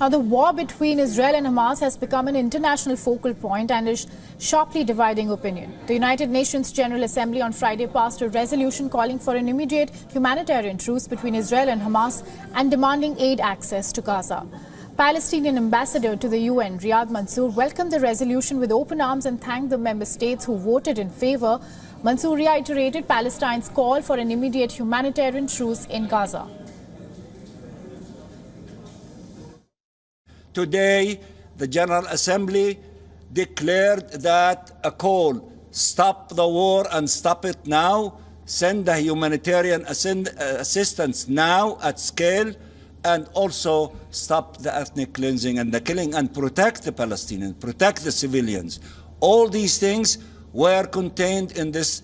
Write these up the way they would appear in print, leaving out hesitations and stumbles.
Now, the war between Israel and Hamas has become an international focal point and is sharply dividing opinion. The United Nations General Assembly on Friday passed a resolution calling for an immediate humanitarian truce between Israel and Hamas and demanding aid access to Gaza. Palestinian ambassador to the UN, Riyad Mansour, welcomed the resolution with open arms and thanked the member states who voted in favor. Mansour reiterated Palestine's call for an immediate humanitarian truce in Gaza. Today, the General Assembly declared that a call, stop the war and stop it now, send the humanitarian assistance now at scale, and also stop the ethnic cleansing and the killing and protect the Palestinians, protect the civilians. All these things were contained in this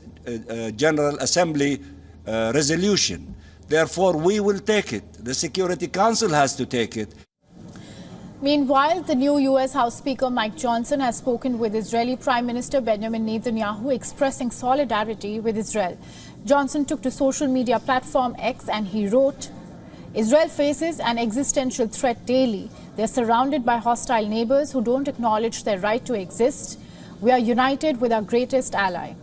General Assembly resolution. Therefore, we will take it. The Security Council has to take it. Meanwhile, the new U.S. House Speaker Mike Johnson has spoken with Israeli Prime Minister Benjamin Netanyahu, expressing solidarity with Israel. Johnson took to social media platform X and he wrote, "Israel faces an existential threat daily. They're surrounded by hostile neighbors who don't acknowledge their right to exist. We are united with our greatest ally."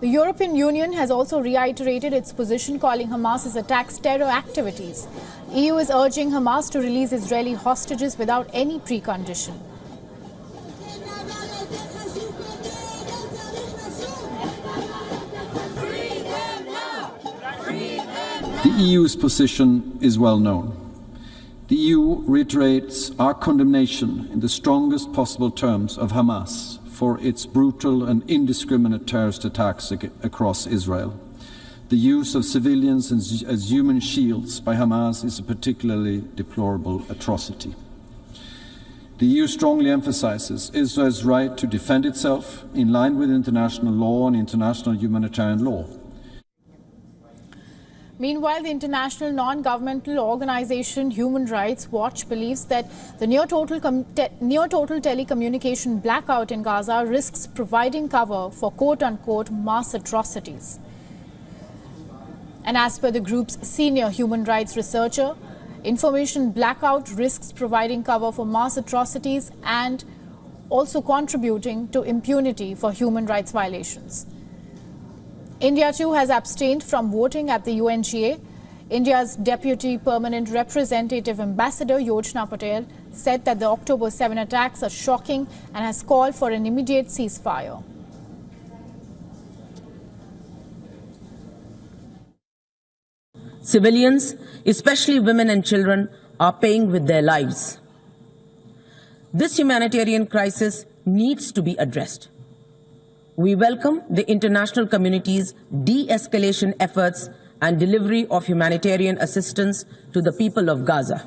The European Union has also reiterated its position, calling Hamas's attacks terror activities. EU is urging Hamas to release Israeli hostages without any precondition. The EU's position is well known. The EU reiterates our condemnation in the strongest possible terms of Hamas for its brutal and indiscriminate terrorist attacks across Israel. The use of civilians as human shields by Hamas is a particularly deplorable atrocity. The EU strongly emphasizes Israel's right to defend itself in line with international law and international humanitarian law. Meanwhile, the international non-governmental organization Human Rights Watch believes that the near-total telecommunication blackout in Gaza risks providing cover for quote-unquote mass atrocities. And as per the group's senior human rights researcher, information blackout risks providing cover for mass atrocities and also contributing to impunity for human rights violations. India too has abstained from voting at the UNGA. India's Deputy Permanent Representative Ambassador Yojna Patel said that the October 7 attacks are shocking and has called for an immediate ceasefire. Civilians, especially women and children, are paying with their lives. This humanitarian crisis needs to be addressed. We welcome the international community's de-escalation efforts and delivery of humanitarian assistance to the people of Gaza.